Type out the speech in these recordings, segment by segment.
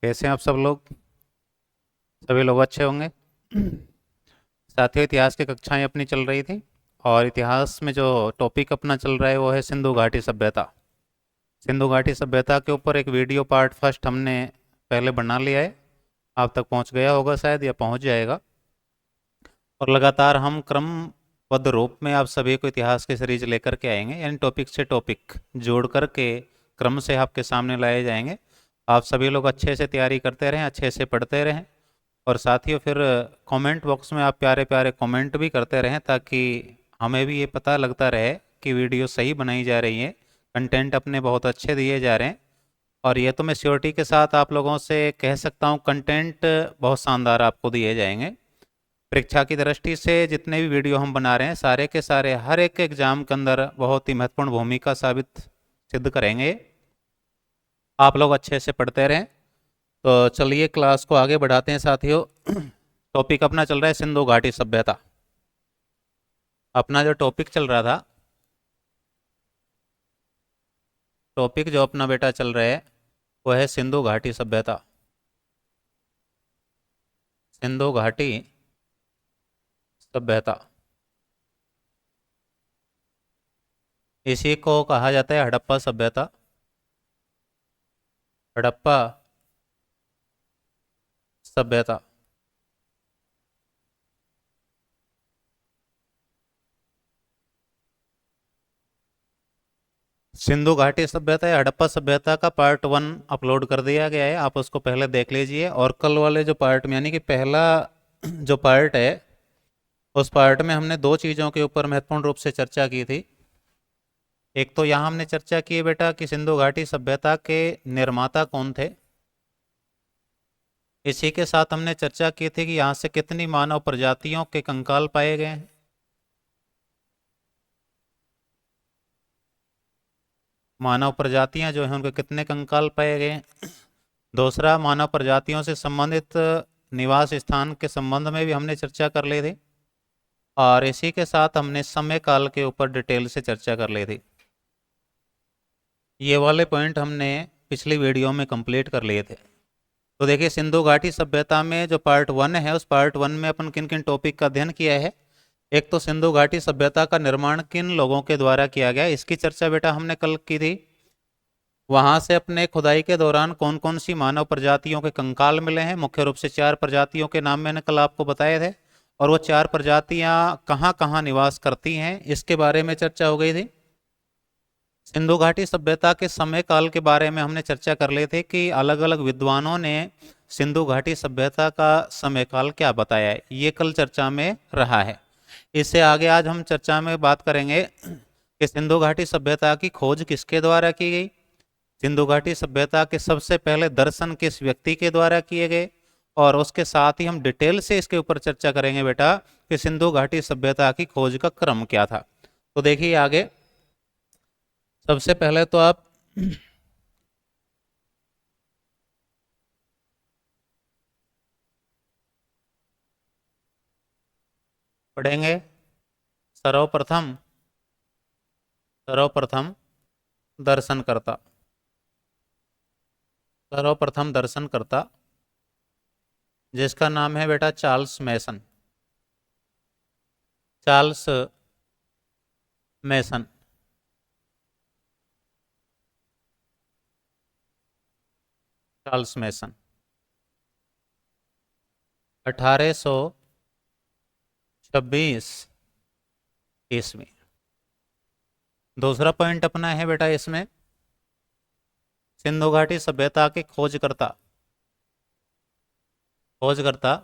कैसे हैं आप सब लोग। सभी लोग अच्छे होंगे। साथियों, इतिहास की कक्षाएं अपनी चल रही थी और इतिहास में जो टॉपिक अपना चल रहा है वो है सिंधु घाटी सभ्यता। सिंधु घाटी सभ्यता के ऊपर एक वीडियो पार्ट फर्स्ट हमने पहले बना लिया है। आप तक पहुंच गया होगा शायद या पहुंच जाएगा। और लगातार हम क्रमबद्ध रूप में आप सभी को इतिहास की सीरीज लेकर के आएंगे, यानी टॉपिक से टॉपिक जोड़ करके क्रम से आपके सामने लाए जाएंगे। आप सभी लोग अच्छे से तैयारी करते रहें, अच्छे से पढ़ते रहें और साथियों फिर कमेंट बॉक्स में आप प्यारे प्यारे कमेंट भी करते रहें ताकि हमें भी ये पता लगता रहे कि वीडियो सही बनाई जा रही है, कंटेंट अपने बहुत अच्छे दिए जा रहे हैं। और ये तो मैं श्योरिटी के साथ आप लोगों से कह सकता हूँ, कंटेंट बहुत शानदार आपको दिए जाएंगे। परीक्षा की दृष्टि से जितने भी वीडियो हम बना रहे हैं सारे के सारे हर एक एग्जाम के अंदर बहुत ही महत्वपूर्ण भूमिका साबित सिद्ध करेंगे। आप लोग अच्छे से पढ़ते रहें। तो चलिए क्लास को आगे बढ़ाते हैं साथियों। टॉपिक अपना चल रहा है सिंधु घाटी सभ्यता। अपना जो टॉपिक चल रहा था, टॉपिक जो अपना बेटा चल रहा है वो है सिंधु घाटी सभ्यता। सिंधु घाटी सभ्यता, इसी को कहा जाता है हड़प्पा सभ्यता। हड़प्पा सभ्यता। सिंधु घाटी सभ्यता या हड़प्पा सभ्यता का पार्ट 1 अपलोड कर दिया गया है, आप उसको पहले देख लीजिए। और कल वाले जो पार्ट में, यानी कि पहला जो पार्ट है, उस पार्ट में हमने दो चीज़ों के ऊपर महत्वपूर्ण रूप से चर्चा की थी। एक तो यहाँ हमने चर्चा की है बेटा कि सिंधु घाटी सभ्यता के निर्माता कौन थे। इसी के साथ हमने चर्चा की थी कि यहाँ से कितनी मानव प्रजातियों के कंकाल पाए गए हैं। मानव प्रजातियां जो हैं उनके कितने कंकाल पाए गए हैं। दूसरा, मानव प्रजातियों से संबंधित निवास स्थान के संबंध में भी हमने चर्चा कर ली थी। और इसी के साथ हमने समय काल के ऊपर डिटेल से चर्चा कर ली थी। ये वाले पॉइंट हमने पिछली वीडियो में कंप्लीट कर लिए थे। तो देखिए, सिंधु घाटी सभ्यता में जो पार्ट 1 है, उस पार्ट 1 में अपन किन किन टॉपिक का अध्ययन किया है। एक तो सिंधु घाटी सभ्यता का निर्माण किन लोगों के द्वारा किया गया, इसकी चर्चा बेटा हमने कल की थी। वहां से अपने खुदाई के दौरान कौन कौन सी मानव प्रजातियों के कंकाल मिले हैं। मुख्य रूप से 4 प्रजातियों के नाम मैंने कल आपको बताए थे। और वो 4 प्रजातियां कहाँ कहाँ निवास करती हैं, इसके बारे में चर्चा हो गई थी। सिंधु घाटी सभ्यता के समय काल के बारे में हमने चर्चा कर ली थी कि अलग अलग विद्वानों ने सिंधु घाटी सभ्यता का समय काल क्या बताया है। ये कल चर्चा में रहा है। इससे आगे आज हम चर्चा में बात करेंगे कि सिंधु घाटी सभ्यता की खोज किसके द्वारा की गई। सिंधु घाटी सभ्यता के सबसे पहले दर्शन किस व्यक्ति के द्वारा किए गए। और उसके साथ ही हम डिटेल से इसके ऊपर चर्चा करेंगे बेटा कि सिंधु घाटी सभ्यता की खोज का क्रम क्या था। तो देखिए आगे, सबसे पहले तो आप पढ़ेंगे सर्वप्रथम सर्वप्रथम दर्शनकर्ता। सर्वप्रथम दर्शनकर्ता जिसका नाम है बेटा चार्ल्स मैसन। चार्ल्स मैसन। चार्ल्स मैसन 1826 ईस्वी। दूसरा पॉइंट अपना है बेटा इसमें, सिंधु घाटी सभ्यता के खोजकर्ता। खोजकर्ता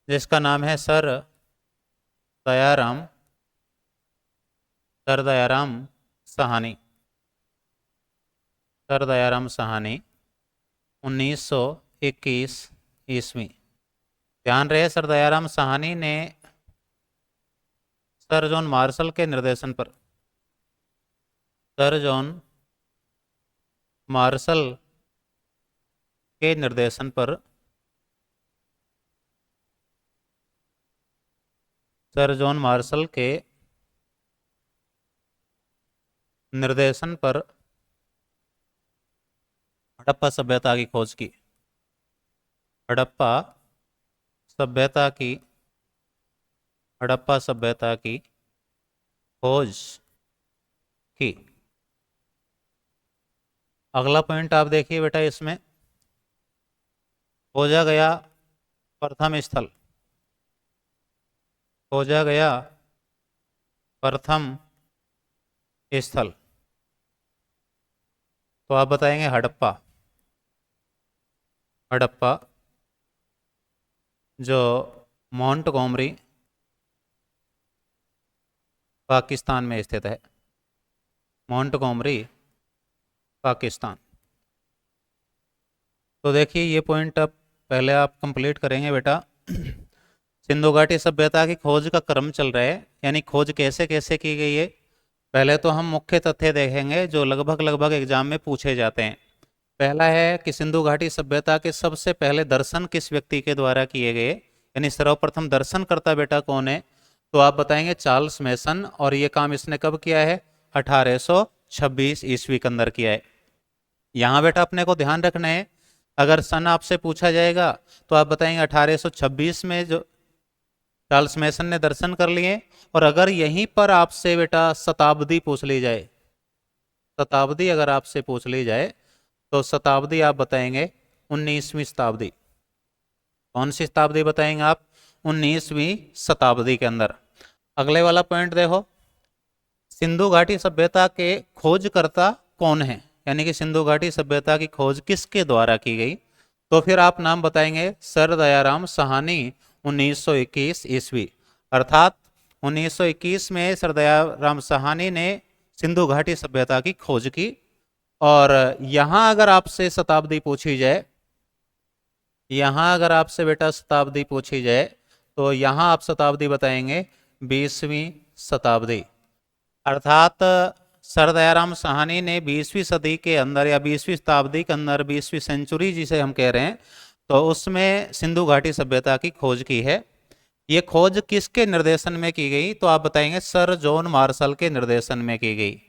जिसका नाम है दयाराम सर दयाराम साहनी। सर दयाराम साहनी 1921 ईस्वी। ध्यान रहे, सर दयाराम साहनी ने सर जॉन मार्शल के निर्देशन पर, सर जॉन मार्शल के निर्देशन पर, सर जॉन मार्शल के निर्देशन पर हड़प्पा सभ्यता की खोज की। हड़प्पा सभ्यता की हड़प्पा सभ्यता की खोज की। अगला पॉइंट आप देखिए बेटा, इसमें खोजा गया प्रथम स्थल, खोजा गया प्रथम स्थल, तो आप बताएंगे हड़प्पा। हड़प्पा जो मोंटगोमरी पाकिस्तान में स्थित है, मोंटगोमरी पाकिस्तान। तो देखिए ये पॉइंट अब पहले आप कंप्लीट करेंगे बेटा। सिंधु घाटी सभ्यता की खोज का क्रम चल रहा है, यानी खोज कैसे कैसे की गई है। पहले तो हम मुख्य तथ्य देखेंगे जो लगभग लगभग एग्जाम में पूछे जाते हैं। पहला है कि सिंधु घाटी सभ्यता के सबसे पहले दर्शन किस व्यक्ति के द्वारा किए गए, यानी सर्वप्रथम दर्शनकर्ता बेटा कौन है। तो आप बताएंगे चार्ल्स मेसन, और ये काम इसने कब किया है, 1826 ईस्वी के अंदर किया है। यहाँ बेटा अपने को ध्यान रखना है, अगर सन आपसे पूछा जाएगा तो आप बताएंगे 1826 में जो चार्ल्स मेसन ने दर्शन कर लिए। और अगर यहीं पर आपसे बेटा शताब्दी पूछ ली जाए, शताब्दी अगर आपसे पूछ ली जाए तो शताब्दी आप बताएंगे 19वीं शताब्दी। कौन सी शताब्दी बताएंगे आप, 19वीं शताब्दी के अंदर। अगले वाला पॉइंट देखो, सिंधु घाटी सभ्यता के खोजकर्ता कौन है, यानी कि सिंधु घाटी सभ्यता की खोज किसके द्वारा की गई। तो फिर आप नाम बताएंगे सर दयाराम साहनी, 1921 ईस्वी। अर्थात 1921 में सर दयाराम साहनी ने सिंधु घाटी सभ्यता की खोज की। और यहां अगर आपसे शताब्दी पूछी जाए, यहां अगर आपसे बेटा शताब्दी पूछी जाए तो यहां आप शताब्दी बताएंगे 20वीं शताब्दी। अर्थात सर दयाराम साहनी ने 20वीं सदी के अंदर या 20वीं शताब्दी के अंदर, 20वीं सेंचुरी जिसे हम कह रहे हैं, तो उसमें सिंधु घाटी सभ्यता की खोज की है। ये खोज किसके निर्देशन में की गई, तो आप बताएंगे सर जॉन मार्शल के निर्देशन में की गई।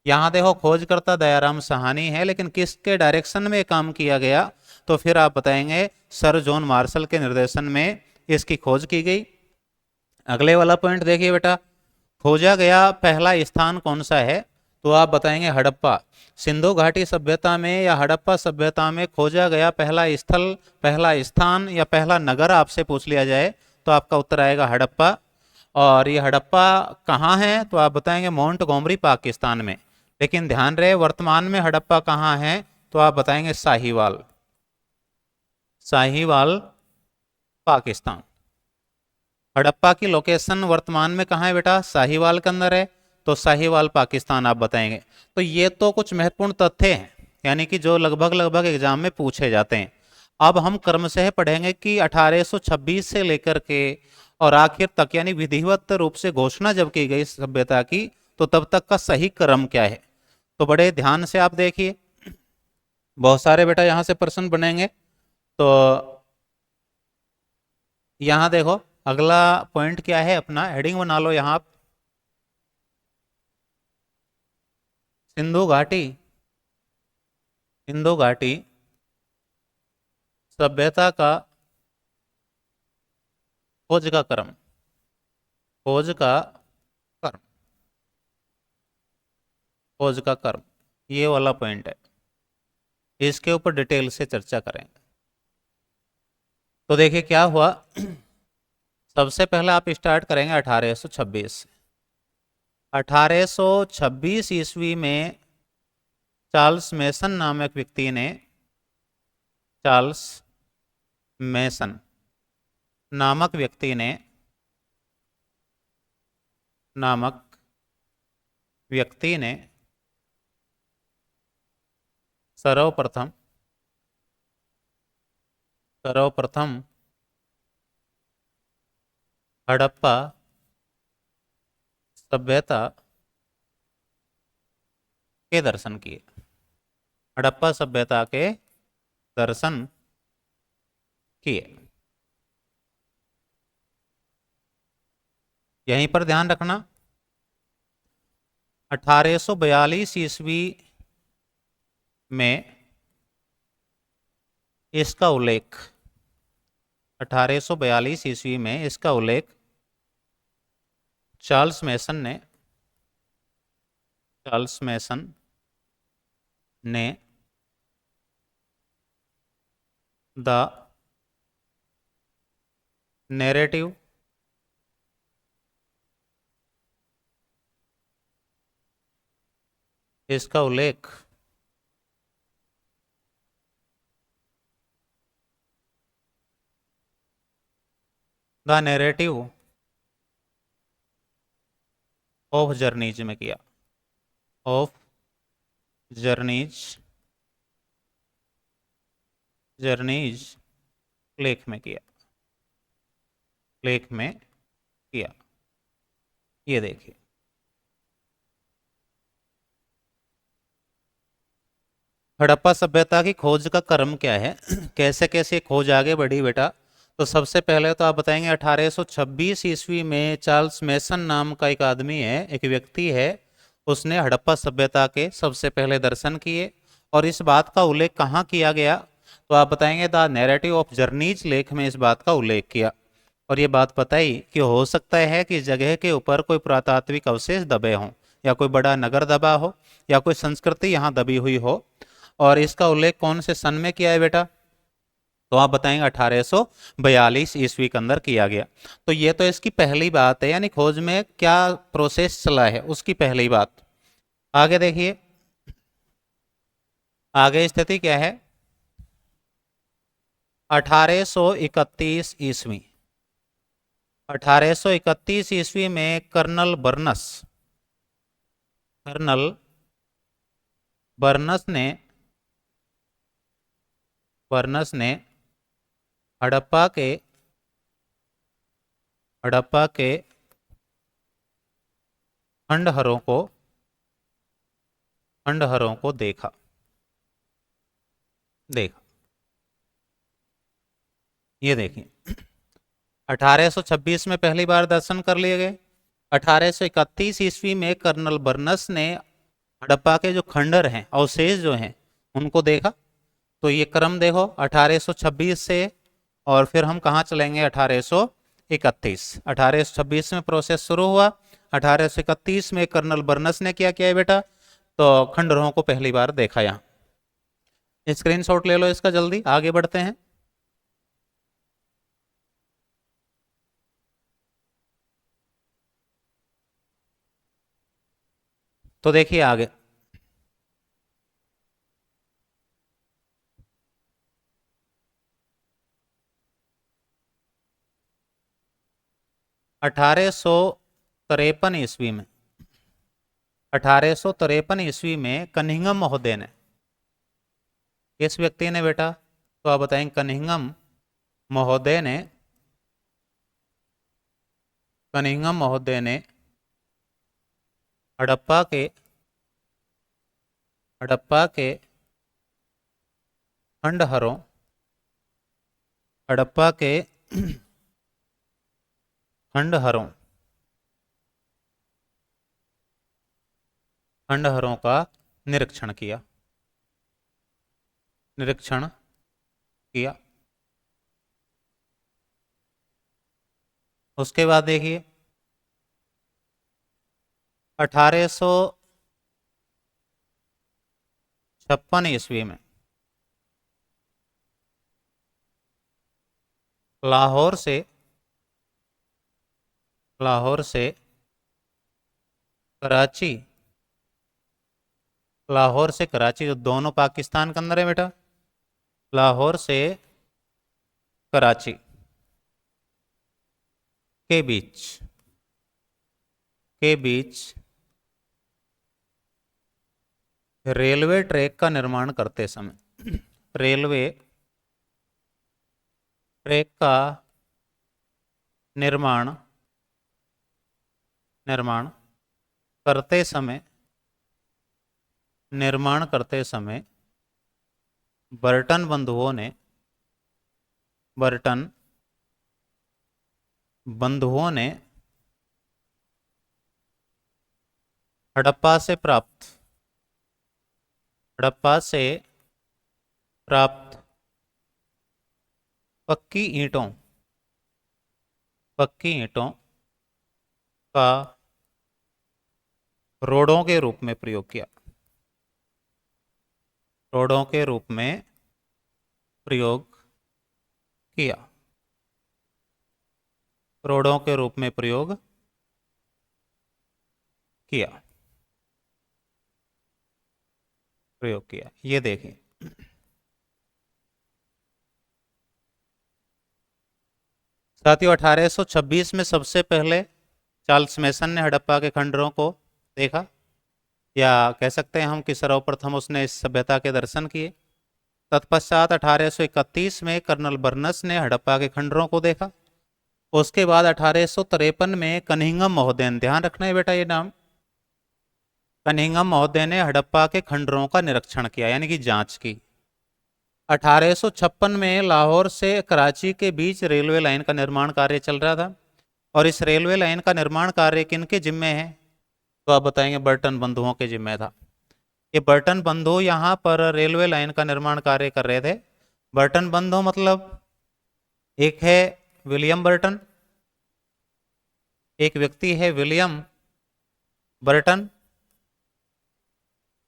यहाँ देखो खोजकर्ता दयाराम साहनी है, लेकिन किसके डायरेक्शन में काम किया गया, तो फिर आप बताएंगे सर जॉन मार्शल के निर्देशन में इसकी खोज की गई। अगले वाला पॉइंट देखिए बेटा, खोजा गया पहला स्थान कौन सा है, तो आप बताएंगे हड़प्पा। सिंधु घाटी सभ्यता में या हड़प्पा सभ्यता में खोजा गया पहला स्थल, पहला स्थान या पहला नगर आपसे पूछ लिया जाए तो आपका उत्तर आएगा हड़प्पा। और ये हड़प्पा कहाँ है, तो आप बताएंगे मोंटगोमरी पाकिस्तान में। लेकिन ध्यान रहे वर्तमान में हड़प्पा कहाँ है, तो आप बताएंगे साहिवाल, साहिवाल पाकिस्तान। हड़प्पा की लोकेशन वर्तमान में कहाँ है बेटा, साहिवाल के अंदर है, तो साहिवाल पाकिस्तान आप बताएंगे। तो ये तो कुछ महत्वपूर्ण तथ्य हैं, यानी कि जो लगभग लगभग एग्जाम में पूछे जाते हैं। अब हम क्रमशः पढ़ेंगे कि 1826 से लेकर के और आखिर तक, यानी विधिवत रूप से घोषणा जब की गई सभ्यता की, तो तब तक का सही क्रम क्या है। तो बड़े ध्यान से आप देखिए, बहुत सारे बेटा यहां से प्रश्न बनेंगे। तो यहां देखो अगला पॉइंट क्या है, अपना हेडिंग बना लो यहां आप, सिंधु घाटी, सिंधु घाटी सभ्यता का खोज का क्रम, खोज का क्रम, खोज का क्रम, ये वाला पॉइंट है, इसके ऊपर डिटेल से चर्चा करेंगे। तो देखिए क्या हुआ, सबसे पहले आप स्टार्ट करेंगे 1826 से। 1826 ईस्वी में चार्ल्स मेसन नामक व्यक्ति ने, चार्ल्स मेसन नामक व्यक्ति ने, नामक व्यक्ति ने सर्वप्रथम, सर्वप्रथम हड़प्पा सभ्यता के दर्शन किए, हड़प्पा सभ्यता के दर्शन किए। यहीं पर ध्यान रखना, 1842 ईस्वी में इसका उल्लेख 1842 ईस्वी में इसका उल्लेख चार्ल्स मैसन ने द नैरेटिव इसका उल्लेख द नैरेटिव ऑफ जर्नीज में किया, ऑफ जर्नीज लेख में किया, ये देखिए। हड़प्पा सभ्यता की खोज का क्रम क्या है कैसे कैसे खोज आगे बढ़ी बेटा। तो सबसे पहले तो आप बताएंगे 1826 ईस्वी में चार्ल्स मैसन नाम का एक आदमी है, एक व्यक्ति है, उसने हड़प्पा सभ्यता के सबसे पहले दर्शन किए। और इस बात का उल्लेख कहाँ किया गया, तो आप बताएंगे द नैरेटिव ऑफ जर्नीज लेख में इस बात का उल्लेख किया। और ये बात बताई कि हो सकता है कि इस जगह के ऊपर कोई पुरातात्विक अवशेष दबे हों, या कोई बड़ा नगर दबा हो, या कोई संस्कृति यहाँ दबी हुई हो। और इसका उल्लेख कौन से सन में किया है बेटा, तो आप बताएंगे 1842 ईस्वी के अंदर किया गया। तो ये तो इसकी पहली बात है, यानी खोज में क्या प्रोसेस चला है उसकी पहली बात। आगे देखिए, आगे स्थिति क्या है। 1831 ईस्वी 1831 ईस्वी में कर्नल बर्नस ने हड़प्पा के खंडहरों को देखा। ये देखिए 1826 में पहली बार दर्शन कर लिए गए। 1831 ईस्वी में कर्नल बर्नस ने हड़प्पा के जो खंडहर हैं, अवशेष जो हैं, उनको देखा। तो ये क्रम देखो 1826 से, और फिर हम कहाँ चलेंगे 1831। 1826 में प्रोसेस शुरू हुआ, 1831 में कर्नल बर्नस ने क्या किया है बेटा, तो खंडहरों को पहली बार देखा। यहाँ स्क्रीनशॉट ले लो इसका, जल्दी आगे बढ़ते हैं। तो देखिए आगे, अठारह सौ तिरपन ईस्वी में 1853 ईस्वी में कनिंघम महोदय ने, किस व्यक्ति ने बेटा, तो आप बताएंगे कनिंघम महोदय ने हड़प्पा के खंडहरों हड़प्पा के खंडहरों का निरीक्षण किया। उसके बाद देखिए 1856 ईस्वी में लाहौर से कराची जो दोनों पाकिस्तान के अंदर है बेटा, लाहौर से कराची के बीच रेलवे ट्रैक का निर्माण करते समय रेलवे ट्रैक का निर्माण करते समय बर्टन बंधुओं ने हड़प्पा से प्राप्त पक्की ईंटों पक्की ईंटों का रोड़ों के रूप में प्रयोग किया। रोड़ों के रूप में प्रयोग किया। रोड़ों के रूप में किया प्रयोग किया। ये देखिए, साथियों 1826 में सबसे पहले चार्ल्स मेसन ने हड़प्पा के खंडरों को देखा, या कह सकते हैं हम कि सर्वप्रथम उसने इस सभ्यता के दर्शन किए। तत्पश्चात 1831 में कर्नल बर्नस ने हड़प्पा के खंडरों को देखा। उसके बाद 1853 में कनिंघम महोदय ने, ध्यान रखना है बेटा ये नाम, कनिंघम महोदय ने हड़प्पा के खंडरों का निरीक्षण किया, यानी कि जांच की। 1856 में लाहौर से कराची के बीच रेलवे लाइन का निर्माण कार्य चल रहा था, और इस रेलवे लाइन का निर्माण कार्य किनके जिम्मे है, तो आप बताएंगे बर्टन बंधुओं के जिम्मे था। ये बर्टन बंधु यहाँ पर रेलवे लाइन का निर्माण कार्य कर रहे थे। बर्टन बंधु मतलब एक है विलियम बर्टन, एक व्यक्ति है विलियम बर्टन,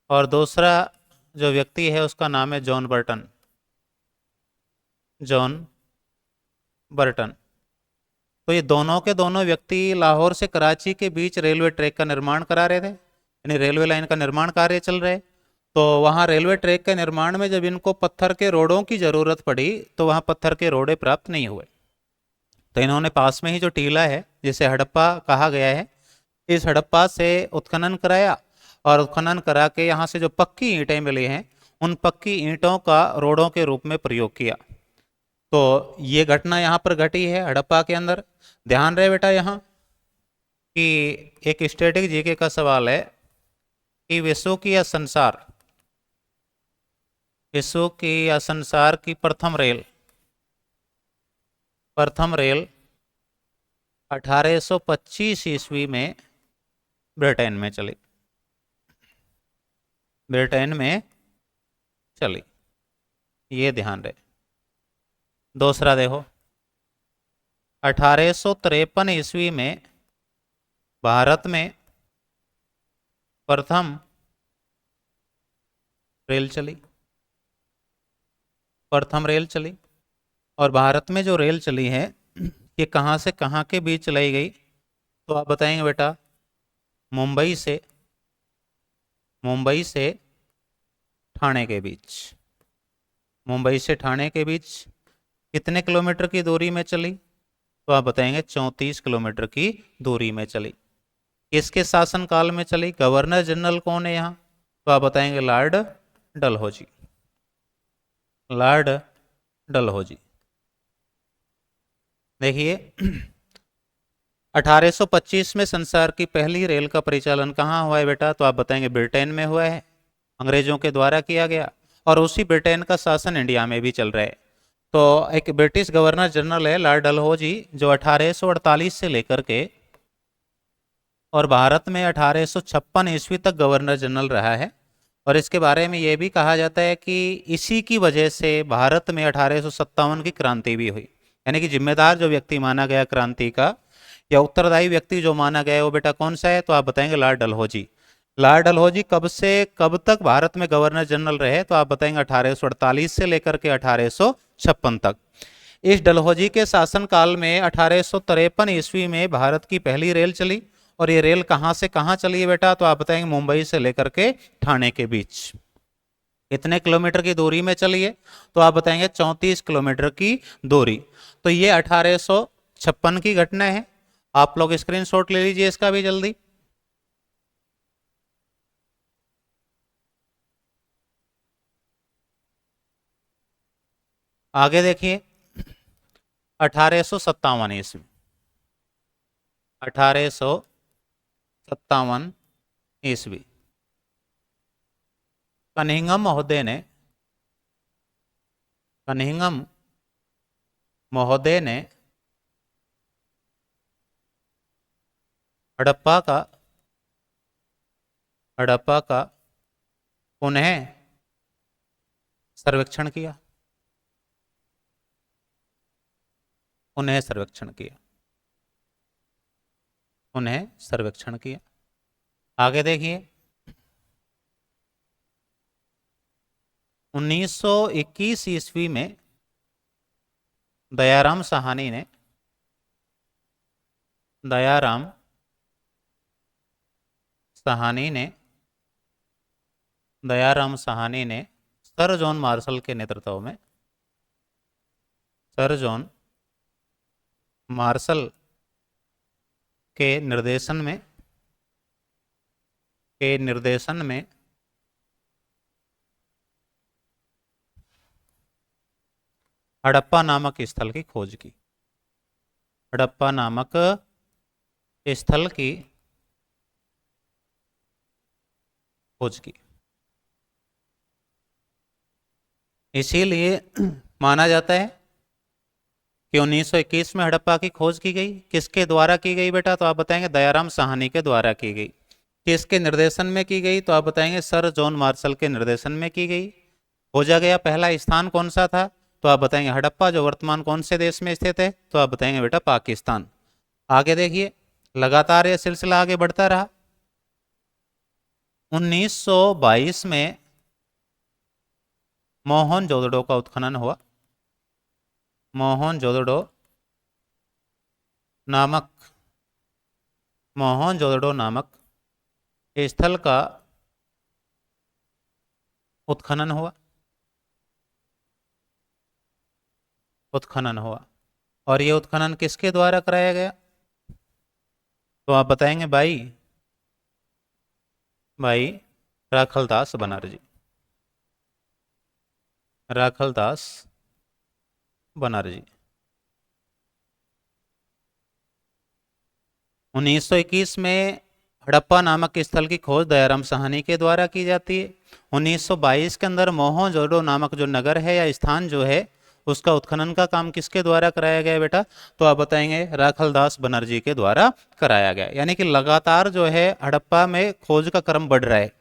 और दूसरा जो व्यक्ति है उसका नाम है जॉन बर्टन। John Burton. तो ये दोनों के दोनों व्यक्ति लाहौर से कराची के बीच रेलवे ट्रैक का निर्माण करा रहे थे, यानी रेलवे लाइन का निर्माण कार्य चल रहे। तो वहाँ रेलवे ट्रैक के निर्माण में जब इनको पत्थर के रोड़ों की ज़रूरत पड़ी तो वहाँ पत्थर के रोड़े प्राप्त नहीं हुए। तो इन्होंने पास में ही जो टीला है जिसे हड़प्पा कहा गया है, इस हड़प्पा से उत्खनन कराया, और उत्खनन करा के यहाँ से जो पक्की ईंटें मिली हैं उन पक्की ईंटों का रोड़ों के रूप में प्रयोग किया। तो ये घटना यहाँ पर घटी है हड़प्पा के अंदर। ध्यान रहे बेटा यहाँ कि एक स्टैटिक जीके का सवाल है कि विश्व की या संसार की प्रथम रेल 1825 ईस्वी में ब्रिटेन में चली। ये ध्यान रहे। दूसरा देखो, 1853 ईस्वी में भारत में प्रथम रेल चली। और भारत में जो रेल चली है ये कहाँ से कहाँ के बीच चलाई गई, तो आप बताएंगे बेटा मुंबई से ठाणे के बीच। मुंबई से ठाणे के बीच कितने किलोमीटर की दूरी में चली, तो आप बताएंगे 34 किलोमीटर की दूरी में चली। किसके शासनकाल में चली, गवर्नर जनरल कौन है यहाँ, तो आप बताएंगे लॉर्ड डलहौजी। देखिए 1825 में संसार की पहली रेल का परिचालन कहाँ हुआ है बेटा, तो आप बताएंगे ब्रिटेन में हुआ है, अंग्रेजों के द्वारा किया गया, और उसी ब्रिटेन का शासन इंडिया में भी चल रहा है। तो एक ब्रिटिश गवर्नर जनरल है लॉर्ड डलहौजी, जो 1848 से लेकर के और भारत में 1856 ईस्वी तक गवर्नर जनरल रहा है। और इसके बारे में ये भी कहा जाता है कि इसी की वजह से भारत में 1857 की क्रांति भी हुई, यानी कि जिम्मेदार जो व्यक्ति माना गया क्रांति का, या उत्तरदायी व्यक्ति जो माना गया वो बेटा कौन सा है, तो आप बताएंगे लॉर्ड डलहौजी। लॉर्ड डलहौजी कब से कब तक भारत में गवर्नर जनरल रहे, तो आप बताएंगे 1848 से लेकर के 1856 तक। इस डलहौजी के शासनकाल में 1853 ईस्वी में भारत की पहली रेल चली, और ये रेल कहाँ से कहाँ चली है बेटा, तो आप बताएंगे मुंबई से लेकर के ठाणे के बीच। कितने किलोमीटर की दूरी में चली है, तो आप बताएंगे 34 किलोमीटर की दूरी। तो ये 1856 की घटना है। आप लोग स्क्रीनशॉट ले लीजिए इसका भी जल्दी। आगे देखिए 1857 ईस्वी, 1857 ईस्वी कनिंघम महोदय ने हड़प्पा का पुनः सर्वेक्षण किया। उन्हें सर्वेक्षण किया, उन्हें सर्वेक्षण किया। आगे देखिए 1921 ईस्वी में दयाराम साहनी ने, दयाराम साहनी ने दयाराम साहनी ने सर जॉन मार्शल के नेतृत्व में, सर जॉन मार्शल के निर्देशन में हड़प्पा नामक स्थल की खोज की, हड़प्पा नामक स्थल की खोज की। इसीलिए माना जाता है कि 1921 में हड़प्पा की खोज की गई। किसके द्वारा की गई बेटा? तो आप बताएंगे दयाराम साहनी के द्वारा की गई। किसके निर्देशन में की गई? तो आप बताएंगे सर जॉन मार्शल के निर्देशन में की गई। खोजा गया पहला स्थान कौन सा था? तो आप बताएंगे हड़प्पा, जो वर्तमान कौन से देश में स्थित है? तो आप बताएंगे बेटा पाकिस्तान। आगे देखिए लगातार यह सिलसिला आगे बढ़ता रहा। 1922 में मोहनजोदड़ो का उत्खनन हुआ। मोहनजोदड़ो नामक स्थल का उत्खनन हुआ, और ये उत्खनन किसके द्वारा कराया गया? तो आप बताएंगे भाई राखलदास बनर्जी, राखलदास बनर्जी। 1921 में हड़प्पा नामक स्थल की खोज दयाराम साहनी के द्वारा की जाती है। 1922 के अंदर मोहनजोदड़ो नामक जो नगर है या स्थान जो है उसका उत्खनन का काम किसके द्वारा कराया गया बेटा? तो आप बताएंगे राखलदास बनर्जी के द्वारा कराया गया। यानी कि लगातार जो है हड़प्पा में खोज का क्रम बढ़ रहा है,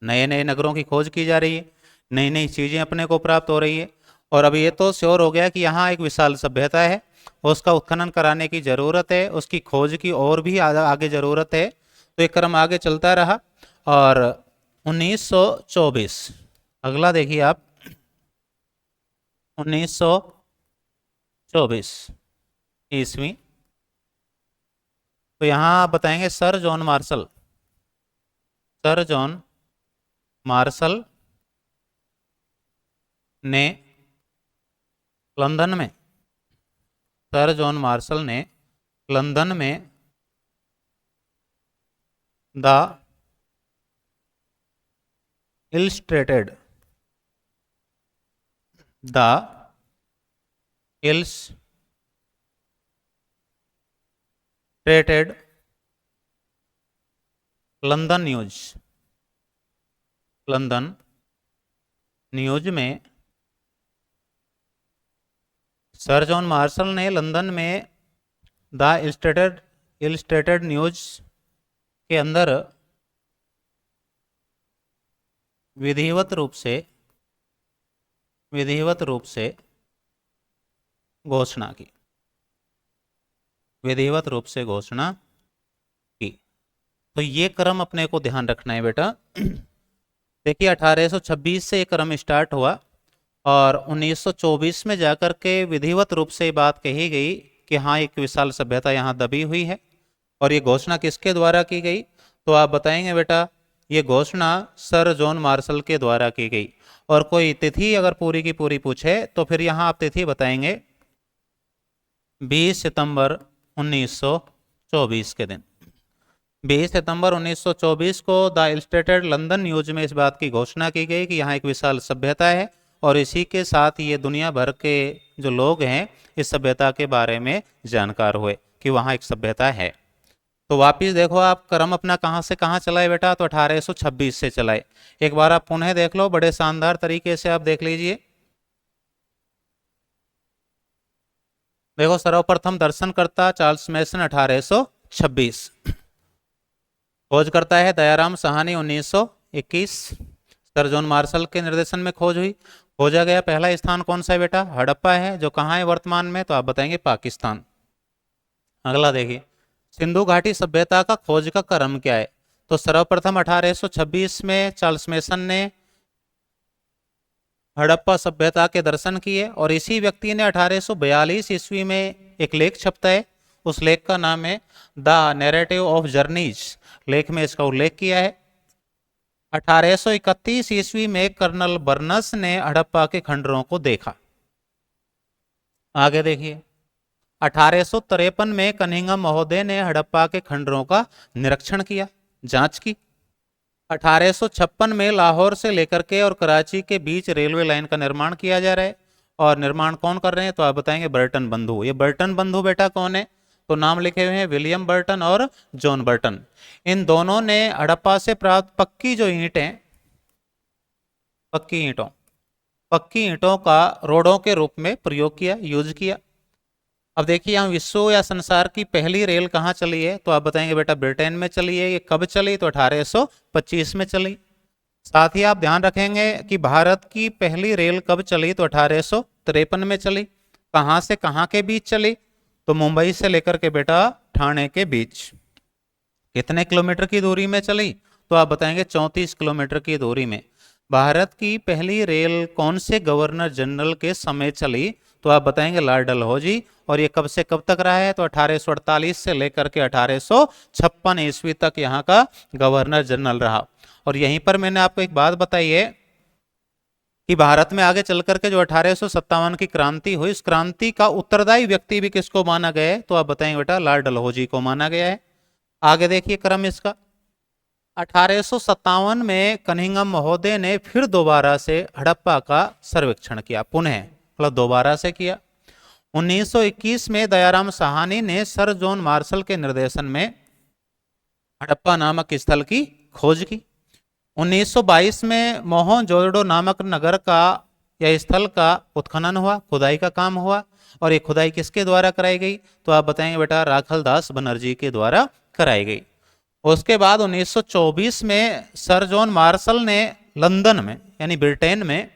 नए नए नगरों की खोज की जा रही है, नई नई चीजें अपने को प्राप्त हो रही है, और अब ये तो श्योर हो गया कि यहाँ एक विशाल सभ्यता है, उसका उत्खनन कराने की जरूरत है, उसकी खोज की और भी आगे जरूरत है। तो ये क्रम आगे चलता रहा। और 1924 अगला देखिए आप, 1924 ईस्वी। तो यहाँ आप बताएंगे सर जॉन मार्शल ने लंदन में, सर जॉन मार्शल ने लंदन में द इलस्ट्रेटेड लंदन न्यूज में सर जॉन मार्शल ने लंदन में द इलस्ट्रेटेड न्यूज के अंदर विधिवत रूप से घोषणा की, विधिवत रूप से घोषणा की। तो ये क्रम अपने को ध्यान रखना है बेटा। देखिए 1826 से ये क्रम स्टार्ट हुआ और 1924 में जाकर के विधिवत रूप से बात कही गई कि हाँ एक विशाल सभ्यता यहाँ दबी हुई है। और ये घोषणा किसके द्वारा की गई? तो आप बताएंगे बेटा ये घोषणा सर जॉन मार्शल के द्वारा की गई। और कोई तिथि अगर पूरी की पूरी पूछे तो फिर यहाँ आप तिथि बताएंगे 20 सितंबर 1924 के दिन। 20 सितंबर 1924 को द इलस्ट्रेटेड लंदन न्यूज में इस बात की घोषणा की गई कि यहाँ एक विशाल सभ्यता है, और इसी के साथ ये दुनिया भर के जो लोग हैं इस सभ्यता के बारे में जानकार हुए कि वहाँ एक सभ्यता है। तो वापिस देखो आप क्रम अपना कहाँ से कहाँ चलाए बेटा? तो 1826 से चलाए। एक बार आप पुनः देख लो, बड़े शानदार तरीके से आप देख लीजिए। देखो सर्वप्रथम दर्शन करता चार्ल्स मैसन 1826, खोज करता है Dayaram Sahni 1921, sir John Marshall के निर्देशन में खोज हुई। खोजा गया पहला स्थान कौन सा है बेटा? हड़प्पा है, जो कहाँ है वर्तमान में? तो आप बताएंगे पाकिस्तान। अगला देखिए, सिंधु घाटी सभ्यता का खोज का क्रम क्या है? तो सर्वप्रथम 1826 में चार्ल्स मेसन ने हड़प्पा सभ्यता के दर्शन किए, और इसी व्यक्ति ने 1842 ईस्वी में एक लेख छपता है। उस लेख का नाम है द नैरेटिव ऑफ जर्नीज। लेख में इसका उल्लेख किया है। 1831 ईस्वी में कर्नल बर्नस ने हड़प्पा के खंडरों को देखा। आगे देखिए, 1853 में कनिंघम महोदय ने हड़प्पा के खंडरों का निरीक्षण किया, जांच की। 1856 में लाहौर से लेकर के और कराची के बीच रेलवे लाइन का निर्माण किया जा रहा है। और निर्माण कौन कर रहे हैं? तो आप बताएंगे बर्टन बंधु। ये बर्टन बंधु बेटा कौन है? तो नाम लिखे हुए हैं, विलियम बर्टन और जॉन बर्टन। इन दोनों ने हड़प्पा से प्राप्त पक्की जो ईंटें, पक्की ईंटों का रोडों के रूप में प्रयोग किया, यूज किया। अब देखिए, यहाँ विश्व या संसार की पहली रेल कहाँ चली है? तो आप बताएंगे बेटा ब्रिटेन में चली है। ये कब चली? तो 1825 में चली। साथ ही आप ध्यान रखेंगे कि भारत की पहली रेल कब चली? तो 1853 में चली। कहाँ से कहाँ के बीच चली? तो मुंबई से लेकर के बेटा ठाणे के बीच। कितने किलोमीटर की दूरी में चली? तो आप बताएंगे 34 किलोमीटर की दूरी में। भारत की पहली रेल कौन से गवर्नर जनरल के समय चली? तो आप बताएंगे लॉर्ड डलहौजी। और ये कब से कब तक रहा है? तो 1848 से लेकर के 1856 ईस्वी तक यहाँ का गवर्नर जनरल रहा। और यहीं पर मैंने आपको एक बात बताई है कि भारत में आगे चल करके जो 1857 की क्रांति हुई, इस क्रांति का उत्तरदायी व्यक्ति भी किसको माना गया है? तो आप बताएंगे बेटा लॉर्ड डलहौजी को माना गया है। आगे देखिए क्रम इसका। 1857 में कनिंघम महोदय ने फिर दोबारा से हड़प्पा का सर्वेक्षण किया, पुनः मतलब दोबारा से किया। 1921 में दयाराम साहनी ने सर जॉन मार्शल के निर्देशन में हड़प्पा नामक स्थल की खोज की। 1922 में मोहनजोदड़ो नामक नगर का या स्थल का उत्खनन हुआ, खुदाई का काम हुआ। और ये खुदाई किसके द्वारा कराई गई? तो आप बताएंगे बेटा राखल दास बनर्जी के द्वारा कराई गई। उसके बाद 1924 में सर जॉन मार्शल ने लंदन में यानी ब्रिटेन में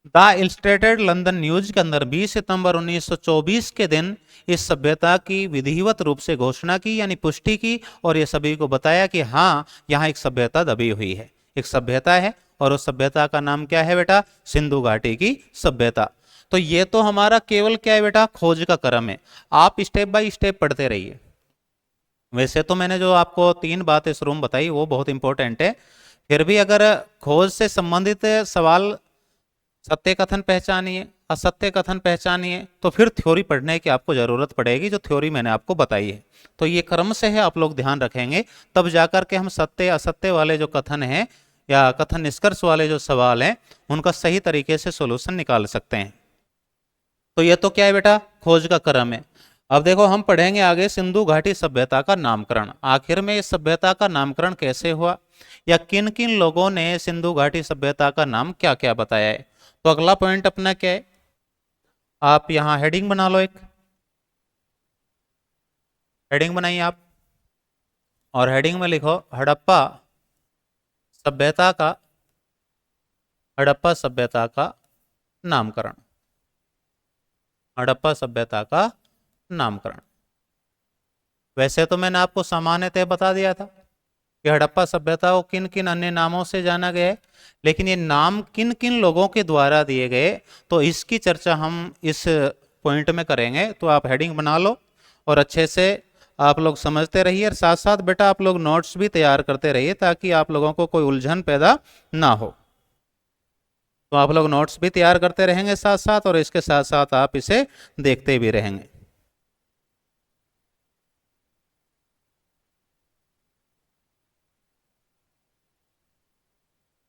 द इलस्ट्रेटेड लंदन न्यूज के अंदर 20 सितंबर 1924 के दिन इस सभ्यता की विधिवत रूप से घोषणा की, यानी पुष्टि की। और ये सभी को बताया कि हाँ, यहाँ एक सभ्यता दबी हुई है, एक सभ्यता है। और उस सभ्यता का नाम क्या है बेटा? सिंधु घाटी की सभ्यता। तो ये तो हमारा केवल क्या है बेटा? खोज का क्रम है। आप स्टेप बाय स्टेप पढ़ते रहिए। वैसे तो मैंने जो आपको 3 बात इस रूम बताई वो बहुत इंपॉर्टेंट है। फिर भी अगर खोज से संबंधित सवाल, सत्य कथन पहचानिए, असत्य कथन पहचानिए, तो फिर थ्योरी पढ़ने की आपको जरूरत पड़ेगी, जो थ्योरी मैंने आपको बताई है। तो ये क्रम से है, आप लोग ध्यान रखेंगे, तब जाकर के हम सत्य असत्य वाले जो कथन हैं या कथन निष्कर्ष वाले जो सवाल हैं उनका सही तरीके से सोल्यूशन निकाल सकते हैं। तो ये तो क्या है बेटा? खोज का क्रम है। अब देखो, हम पढ़ेंगे आगे सिंधु घाटी सभ्यता का नामकरण। आखिर में इस सभ्यता का नामकरण कैसे हुआ, या किन किन लोगों ने सिंधु घाटी सभ्यता का नाम क्या क्या बताया है। तो अगला पॉइंट अपना क्या है? आप यहां हेडिंग बना लो, एक हेडिंग बनाइए आप, और हेडिंग में लिखो हड़प्पा सभ्यता का, हड़प्पा सभ्यता का नामकरण, हड़प्पा सभ्यता का नामकरण। वैसे तो मैंने आपको सामान्यतः बता दिया था कि हड़प्पा सभ्यता को किन किन अन्य नामों से जाना गया है, लेकिन ये नाम किन किन लोगों के द्वारा दिए गए, तो इसकी चर्चा हम इस पॉइंट में करेंगे। तो आप हेडिंग बना लो और अच्छे से आप लोग समझते रहिए, और साथ साथ बेटा आप लोग नोट्स भी तैयार करते रहिए ताकि आप लोगों को कोई उलझन पैदा ना हो। तो आप लोग नोट्स भी तैयार करते रहेंगे साथ साथ, और इसके साथ साथ आप इसे देखते भी रहेंगे।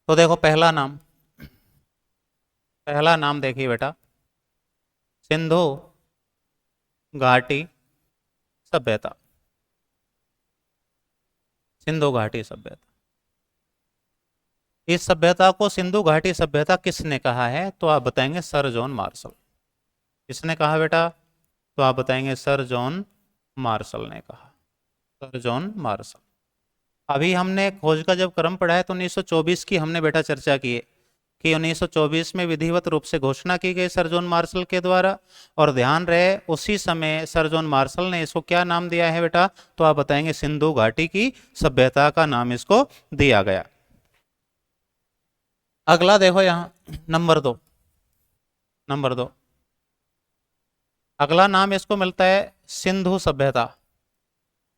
तो देखो, पहला नाम देखिए बेटा, सिंधु घाटी सभ्यता, सिंधु घाटी सभ्यता। इस सभ्यता को सिंधु घाटी सभ्यता किसने कहा है? तो आप बताएंगे सर जॉन मार्शल। किसने कहा बेटा? तो आप बताएंगे सर जॉन मार्शल ने कहा, सर जॉन मार्शल। अभी हमने खोज का जब क्रम पढ़ा है तो 1924 की हमने बेटा चर्चा की है कि 1924 में विधिवत रूप से घोषणा की गई सर जॉन मार्शल के द्वारा। और ध्यान रहे उसी समय सर जॉन मार्शल ने इसको क्या नाम दिया है बेटा, तो आप बताएंगे सिंधु घाटी की सभ्यता का नाम इसको दिया गया। अगला देखो यहां नंबर 2 अगला नाम इसको मिलता है सिंधु सभ्यता।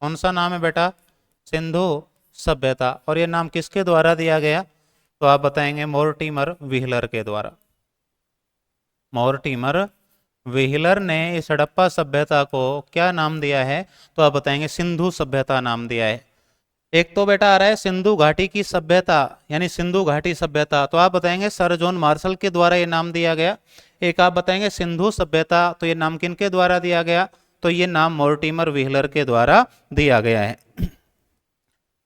कौन सा नाम है बेटा, सिंधु सभ्यता। और ये नाम किसके द्वारा दिया गया, तो आप बताएंगे मोर्टिमर व्हीलर के द्वारा। मोर्टिमर व्हीलर ने इस हड़प्पा सभ्यता को क्या नाम दिया है, तो आप बताएंगे सिंधु सभ्यता नाम दिया है। एक तो बेटा आ रहा है सिंधु घाटी की सभ्यता यानी सिंधु घाटी सभ्यता, तो आप बताएंगे सर जॉन मार्शल के द्वारा ये नाम दिया गया। एक आप बताएंगे सिंधु सभ्यता, तो ये नाम किन के द्वारा दिया गया, तो ये नाम मोर्टिमर व्हीलर के द्वारा दिया गया है।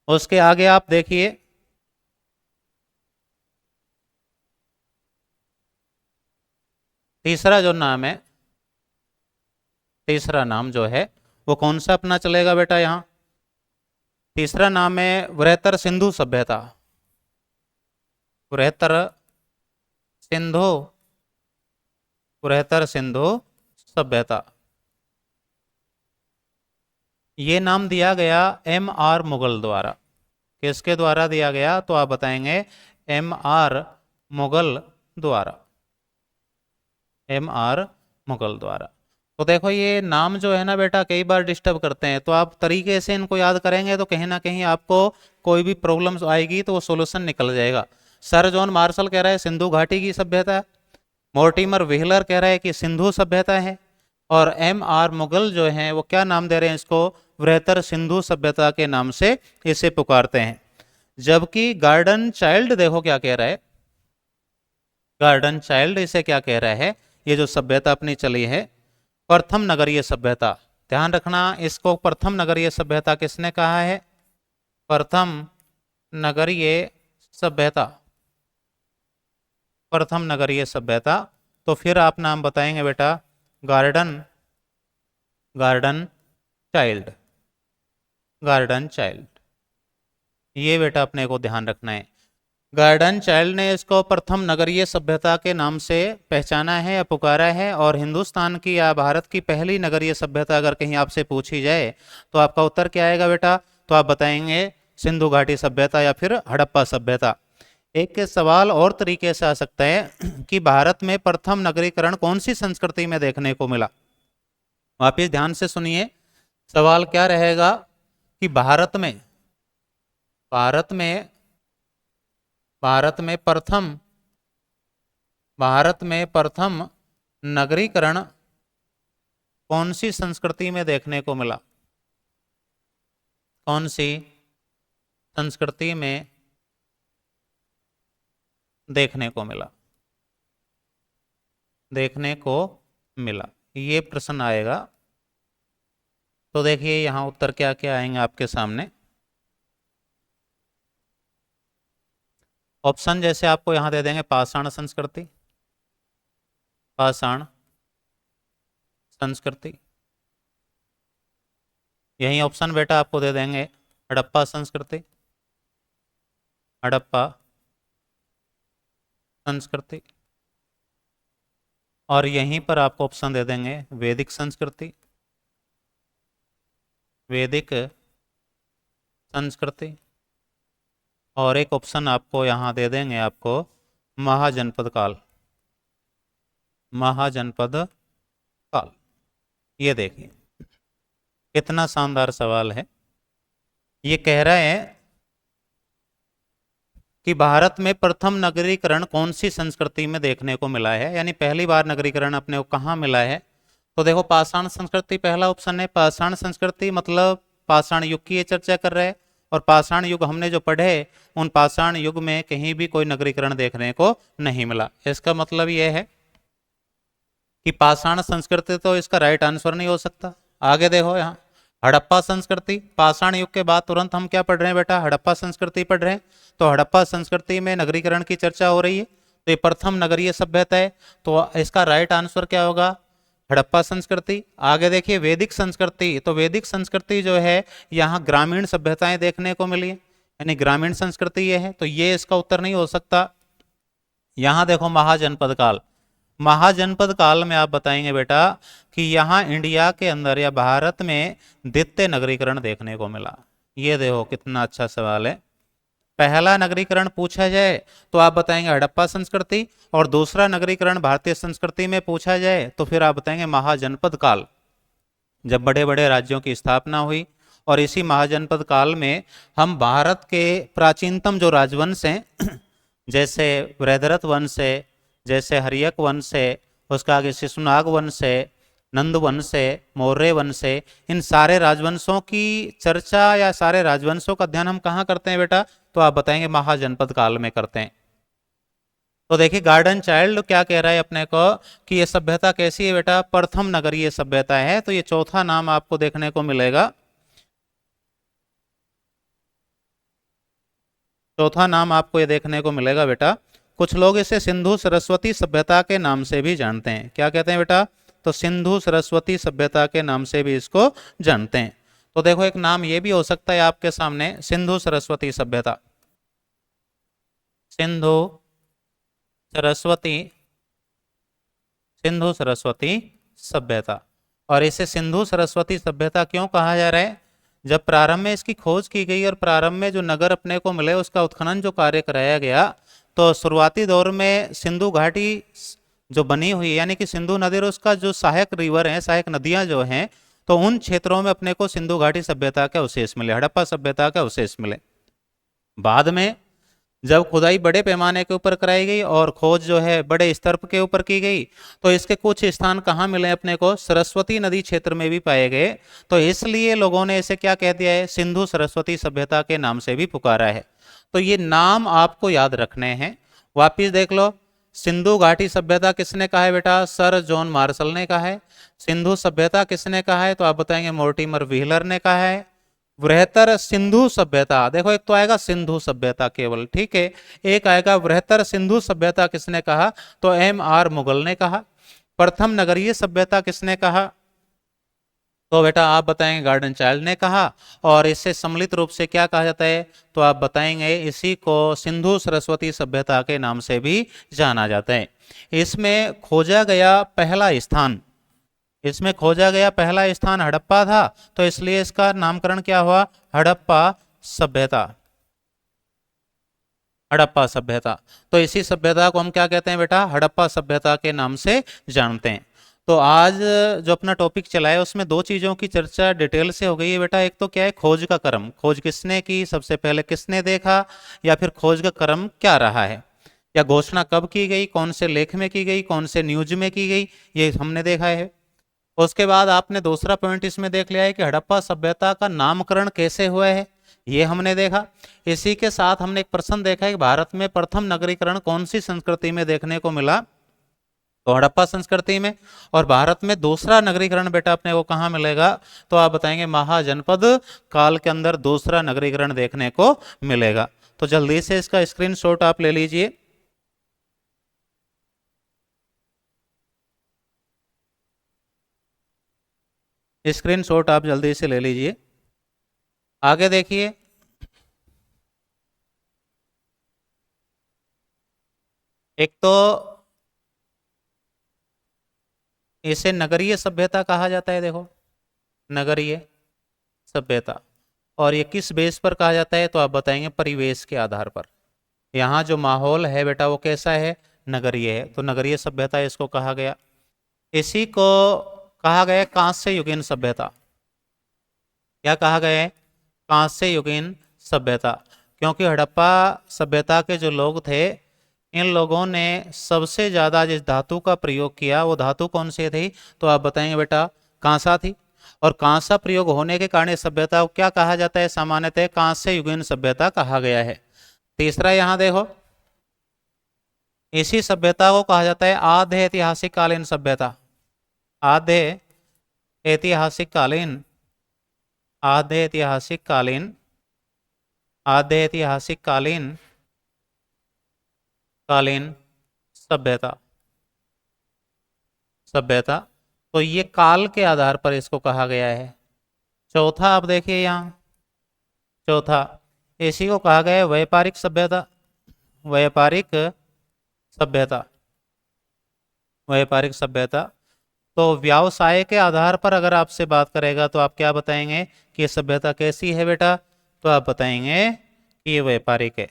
उसके आगे आप देखिए तीसरा जो नाम है, तीसरा नाम जो है वो कौन सा अपना चलेगा बेटा, यहां तीसरा नाम है वृहत्तर सिंधु सभ्यता। वृहत्तर सिंधु वृहत्तर सिंधु सभ्यता, ये नाम दिया गया M.R. मुगल द्वारा। किसके द्वारा दिया गया, तो आप बताएंगे M.R. मुगल द्वारा। M.R. मुगल द्वारा। तो देखो ये नाम जो है ना बेटा कई बार डिस्टर्ब करते हैं, तो आप तरीके से इनको याद करेंगे तो कहीं ना कहीं आपको कोई भी प्रॉब्लम्स आएगी तो वो सोल्यूशन निकल जाएगा। सर जॉन मार्शल कह रहा है सिंधु घाटी की सभ्यता, मोर्टिमर व्हीलर कह रहा है कि सिंधु सभ्यता है, और M.R. मुगल जो है वो क्या नाम दे रहे हैं इसको, वृहत्तर सिंधु सभ्यता के नाम से इसे पुकारते हैं। जबकि गार्डन चाइल्ड देखो क्या कह रहा है, गार्डन चाइल्ड इसे क्या कह रहा है, ये जो सभ्यता अपनी चली है प्रथम नगरीय सभ्यता। ध्यान रखना इसको प्रथम नगरीय सभ्यता किसने कहा है, प्रथम नगरीय सभ्यता, प्रथम नगरीय सभ्यता। तो फिर आप नाम बताएंगे बेटा गार्डन चाइल्ड, गार्डन चाइल्ड। ये बेटा अपने को ध्यान रखना है। गार्डन चाइल्ड ने इसको प्रथम नगरीय सभ्यता के नाम से पहचाना है या पुकारा है। और हिंदुस्तान की या भारत की पहली नगरीय सभ्यता अगर कहीं आपसे पूछी जाए तो आपका उत्तर क्या आएगा बेटा, तो आप बताएंगे सिंधु घाटी सभ्यता या फिर हड़प्पा सभ्यता। एक सवाल और तरीके से आ सकता है कि भारत में प्रथम नगरीकरण कौन सी संस्कृति में देखने को मिला। वापिस ध्यान से सुनिए, सवाल क्या रहेगा कि भारत में प्रथम नगरीकरण कौन सी संस्कृति में देखने को मिला, कौन सी संस्कृति में देखने को मिला, ये प्रश्न आएगा। तो देखिए यहां उत्तर क्या क्या आएंगे आपके सामने। ऑप्शन जैसे आपको यहां दे देंगे पाषाण संस्कृति, पाषाण संस्कृति। यही ऑप्शन बेटा आपको दे देंगे हड़प्पा संस्कृति, हड़प्पा संस्कृति। और यहीं पर आपको ऑप्शन दे देंगे वैदिक संस्कृति, वैदिक संस्कृति। और एक ऑप्शन आपको यहाँ दे देंगे आपको महाजनपद काल, महाजनपद काल। ये देखिए कितना शानदार सवाल है। ये कह रहे हैं कि भारत में प्रथम नगरीकरण कौन सी संस्कृति में देखने को मिला है, यानी पहली बार नगरीकरण अपने को कहाँ मिला है। तो देखो पाषाण संस्कृति पहला ऑप्शन है। पाषाण संस्कृति मतलब पाषाण युग की ये चर्चा कर रहे हैं, और पाषाण युग हमने जो पढ़े उन पाषाण युग में कहीं भी कोई नगरीकरण देखने को नहीं मिला। इसका मतलब यह है कि पाषाण संस्कृति तो इसका राइट आंसर नहीं हो सकता। आगे देखो यहाँ हड़प्पा संस्कृति, पाषाण युग के बाद तुरंत हम क्या पढ़ रहे हैं बेटा, हड़प्पा संस्कृति पढ़ रहे हैं। तो हड़प्पा संस्कृति में नगरीकरण की चर्चा हो रही है, तो ये प्रथम नगरीय सभ्यता है, तो इसका राइट आंसर क्या होगा, हड़प्पा संस्कृति। आगे देखिए वैदिक संस्कृति, तो वैदिक संस्कृति जो है यहाँ ग्रामीण सभ्यताएं देखने को मिली, यानी ग्रामीण संस्कृति ये है, तो ये इसका उत्तर नहीं हो सकता। यहाँ देखो महाजनपद काल। महाजनपद काल में आप बताएंगे बेटा कि यहाँ इंडिया के अंदर या भारत में द्वितीय नगरीकरण देखने को मिला। ये देखो कितना अच्छा सवाल है। पहला नगरीकरण पूछा जाए तो आप बताएंगे हड़प्पा संस्कृति, और दूसरा नगरीकरण भारतीय संस्कृति में पूछा जाए तो फिर आप बताएंगे महाजनपद काल, जब बड़े बड़े राज्यों की स्थापना हुई। और इसी महाजनपद काल में हम भारत के प्राचीनतम जो राजवंश हैं जैसे वृहदरथ वंश है, जैसे हर्यक वंश है, उसका आगे शिशुनाग वंश है, नंद वंश है, मौर्य वंश है, इन सारे राजवंशों की चर्चा या सारे राजवंशों का अध्ययन हम कहाँ करते हैं बेटा? तो आप बताएंगे महाजनपद काल में करते हैं। तो देखिए गार्डन चाइल्ड क्या कह रहा है अपने को कि ये सभ्यता कैसी है बेटा? प्रथम नगरीय सभ्यता है। तो ये चौथा नाम आपको देखने को मिलेगा। चौथा नाम आपको ये देखने को मिलेगा बेटा। कुछ लोग इसे सिंधु सरस्वती सभ्यता के नाम से भी जानते हैं। क्या कहते हैं बेटा? तो सिंधु सरस्वती सभ्यता के नाम से भी इसको जानते हैं। तो देखो एक नाम ये भी हो सकता है आपके सामने, सिंधु सरस्वती सभ्यता। सिंधु सरस्वती, सिंधु सरस्वती सभ्यता। और इसे सिंधु सरस्वती सभ्यता क्यों कहा जा रहा है? जब प्रारंभ में इसकी खोज की गई और प्रारंभ में जो नगर अपने को मिले उसका उत्खनन जो कार्य कराया गया, तो शुरुआती दौर में सिंधु घाटी जो बनी हुई है, यानी कि सिंधु नदी और उसका जो सहायक रिवर है, सहायक नदियां जो हैं, तो उन क्षेत्रों में अपने को सिंधु घाटी सभ्यता के अवशेष मिले, हड़प्पा सभ्यता के अवशेष मिले। बाद में जब खुदाई बड़े पैमाने के ऊपर कराई गई और खोज जो है बड़े स्तर के ऊपर की गई, तो इसके कुछ स्थान कहाँ मिले अपने को? सरस्वती नदी क्षेत्र में भी पाए गए। तो इसलिए लोगों ने इसे क्या कह दिया है? सिंधु सरस्वती सभ्यता के नाम से भी पुकारा है। तो ये नाम आपको याद रखने हैं। वापिस देख लो, सिंधु घाटी सभ्यता किसने कहा है बेटा? सर जॉन मार्शल ने कहा है। सिंधु सभ्यता किसने कहा है? तो आप बताएंगे मोर्टिमर व्हीलर ने कहा है। बृहत्तर सिंधु सभ्यता, देखो एक तो आएगा सिंधु सभ्यता केवल, ठीक है, एक आएगा बृहत्तर सिंधु सभ्यता किसने कहा? तो M.R. मुगल ने कहा। प्रथम नगरीय सभ्यता किसने कहा? तो बेटा आप बताएंगे गार्डन चाइल्ड ने कहा। और इससे सम्मिलित रूप से क्या कहा जाता है? तो आप बताएंगे इसी को सिंधु सरस्वती सभ्यता के नाम से भी जाना जाता है। इसमें खोजा गया पहला स्थान, इसमें खोजा गया पहला स्थान हड़प्पा था, तो इसलिए इसका नामकरण क्या हुआ? हड़प्पा सभ्यता। हड़प्पा सभ्यता। तो इसी सभ्यता को हम क्या कहते हैं बेटा? हड़प्पा सभ्यता के नाम से जानते हैं। तो आज जो अपना टॉपिक चला है उसमें दो चीज़ों की चर्चा डिटेल से हो गई है बेटा। एक तो क्या है? खोज का क्रम, खोज किसने की, सबसे पहले किसने देखा, या फिर खोज का क्रम क्या रहा है, या घोषणा कब की गई, कौन से लेख में की गई, कौन से न्यूज में की गई, ये हमने देखा है। उसके बाद आपने दूसरा पॉइंट इसमें देख लिया है कि हड़प्पा सभ्यता का नामकरण कैसे हुआ है, ये हमने देखा। इसी के साथ हमने एक प्रश्न देखा है कि भारत में प्रथम नगरीकरण कौन सी संस्कृति में देखने को मिला? तो हड़प्पा संस्कृति में। और भारत में दूसरा नगरीकरण बेटा अपने को कहाँ मिलेगा? तो आप बताएंगे महाजनपद काल के अंदर दूसरा नगरीकरण देखने को मिलेगा। तो जल्दी से इसका स्क्रीनशॉट आप ले लीजिए। स्क्रीनशॉट आप जल्दी से ले लीजिए। आगे देखिए, एक तो इसे नगरीय सभ्यता कहा जाता है, देखो नगरीय सभ्यता। और ये किस बेस पर कहा जाता है? तो आप बताएंगे परिवेश के आधार पर। यहाँ जो माहौल है बेटा वो कैसा है? नगरीय है, तो नगरीय सभ्यता इसको कहा गया। इसी को कहा गया कांस्य युगीन सभ्यता। क्या कहा गया है? कांस्य युगीन सभ्यता। क्योंकि हड़प्पा सभ्यता के जो लोग थे, इन लोगों ने सबसे ज्यादा जिस धातु का प्रयोग किया वो धातु कौन सी थी? तो आप बताएंगे बेटा कांसा थी। और कांसा प्रयोग होने के कारण सभ्यता को क्या कहा जाता है? सामान्यतः कांस्य युगीन सभ्यता कहा गया है। तीसरा यहां देखो, इसी सभ्यता को कहा जाता है आद्य ऐतिहासिक कालीन सभ्यता। आद्य ऐतिहासिक कालीन, आद्य ऐतिहासिक कालीन, आद्य ऐतिहासिक कालीन, कालीन सभ्यता। सभ्यता, तो ये काल के आधार पर इसको कहा गया है। चौथा आप देखिए यहाँ, चौथा इसी को कहा गया है व्यापारिक सभ्यता। व्यापारिक सभ्यता, व्यापारिक सभ्यता। तो व्यवसाय के आधार पर अगर आपसे बात करेगा तो आप क्या बताएंगे कि ये सभ्यता कैसी है बेटा? तो आप बताएंगे कि ये व्यापारिक है।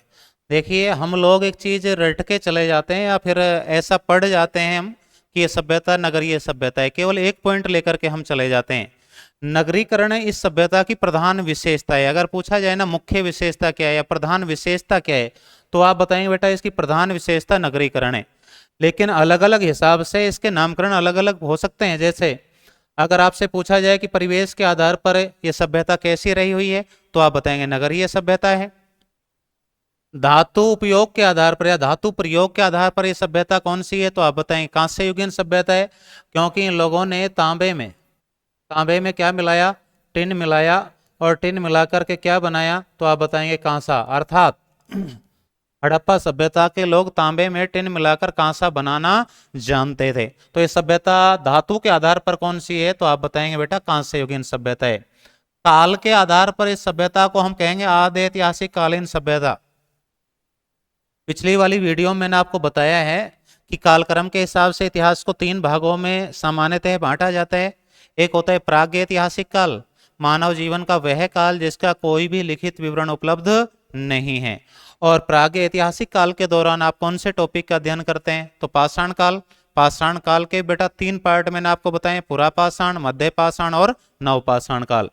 देखिए हम लोग एक चीज रट के चले जाते हैं या फिर ऐसा पढ़ जाते हैं हम कि ये सभ्यता नगरीय सभ्यता है, केवल एक पॉइंट लेकर के हम चले जाते हैं। नगरीकरण इस सभ्यता की प्रधान विशेषता है। अगर पूछा जाए ना मुख्य विशेषता क्या है या प्रधान विशेषता क्या है, तो आप बताएंगे बेटा इसकी प्रधान विशेषता नगरीकरण है। लेकिन अलग अलग हिसाब से इसके नामकरण अलग अलग हो सकते हैं। जैसे अगर आपसे पूछा जाए कि परिवेश के आधार पर यह सभ्यता कैसी रही हुई है, तो आप बताएंगे नगरीय सभ्यता है। धातु उपयोग के आधार पर या धातु प्रयोग के आधार पर यह सभ्यता कौन सी है, तो आप बताएंगे कांस्य युगीन सभ्यता है, क्योंकि इन लोगों ने तांबे में क्या मिलाया? टिन मिलाया, और टिन मिलाकर के क्या बनाया? तो आप बताएंगे कांसा। अर्थात हड़प्पा सभ्यता के लोग तांबे में टिन मिलाकर कांसा बनाना जानते थे। तो ये सभ्यता धातु के आधार पर कौन सी है, तो आप बताएंगे बेटा कांस्य युगीन सभ्यता है। काल के आधार पर इस सभ्यता को हम कहेंगे आद्य ऐतिहासिक कालीन सभ्यता। पिछली वाली वीडियो में मैंने आपको बताया है कि कालक्रम के हिसाब से इतिहास को 3 भागों में सामान्यतः बांटा जाता है। एक होता है प्रागैतिहासिक काल, मानव जीवन का वह काल जिसका कोई भी लिखित विवरण उपलब्ध नहीं है। और प्रागैतिहासिक काल के दौरान आप कौन से टॉपिक का अध्ययन करते हैं, तो पाषाण काल। पाषाण काल के बेटा 3 पार्ट मैंने आपको बताए, पुरापाषाण, मध्य पाषाण और नवपाषाण काल।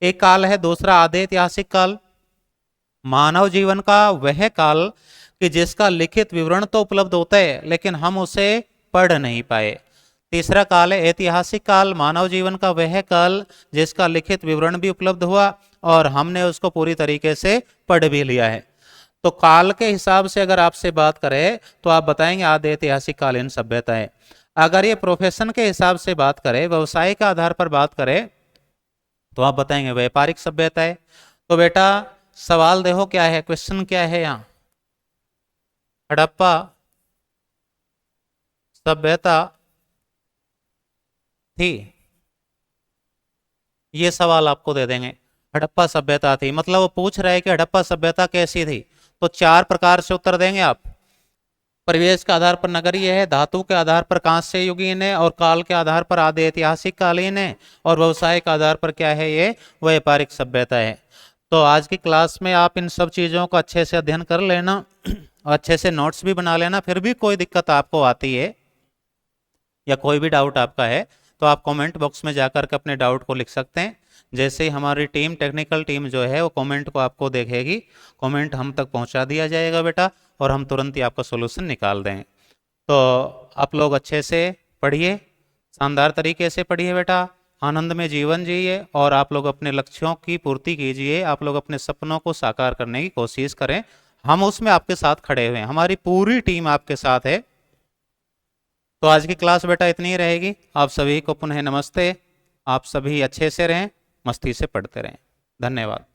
एक काल है दूसरा आद्य ऐतिहासिक काल, मानव जीवन का वह काल कि जिसका लिखित विवरण तो उपलब्ध होता है लेकिन हम उसे पढ़ नहीं पाए। तीसरा काल है ऐतिहासिक काल, मानव जीवन का वह काल जिसका लिखित विवरण भी उपलब्ध हुआ और हमने उसको पूरी तरीके से पढ़ भी लिया है। तो काल के हिसाब से अगर आपसे बात करें तो आप बताएंगे आद्य ऐतिहासिक कालीन सभ्यता है। अगर ये प्रोफेशन के हिसाब से बात करें, व्यवसाय के आधार पर बात करें, तो आप बताएंगे व्यापारिक सभ्यता है। तो बेटा सवाल देखो क्या है, क्वेश्चन क्या है यहाँ, हड़प्पा सभ्यता थी, ये सवाल आपको दे देंगे। हड़प्पा सभ्यता थी मतलब वो पूछ रहे हैं कि हड़प्पा सभ्यता कैसी थी, तो 4 प्रकार से उत्तर देंगे आप। परिवेश के आधार पर नगरीय है, धातु के आधार पर कांस्य युगीन है, और काल के आधार पर आद्य ऐतिहासिक कालीन है, और व्यवसाय के आधार पर क्या है, ये व्यापारिक सभ्यता है। तो आज की क्लास में आप इन सब चीज़ों का अच्छे से अध्ययन कर लेना और अच्छे से नोट्स भी बना लेना। फिर भी कोई दिक्कत आपको आती है या कोई भी डाउट आपका है तो आप कमेंट बॉक्स में जाकर के अपने डाउट को लिख सकते हैं। जैसे ही हमारी टीम, टेक्निकल टीम जो है वो कमेंट को आपको देखेगी, कमेंट हम तक पहुंचा दिया जाएगा बेटा, और हम तुरंत ही आपका सोल्यूशन निकाल देंगे। तो आप लोग अच्छे से पढ़िए, शानदार तरीके से पढ़िए बेटा, आनंद में जीवन जिए और आप लोग अपने लक्ष्यों की पूर्ति कीजिए। आप लोग अपने सपनों को साकार करने की कोशिश करें, हम उसमें आपके साथ खड़े हुए हैं, हमारी पूरी टीम आपके साथ है। तो आज की क्लास बेटा इतनी ही रहेगी। आप सभी को पुनः नमस्ते। आप सभी अच्छे से रहें, मस्ती से पढ़ते रहें। धन्यवाद।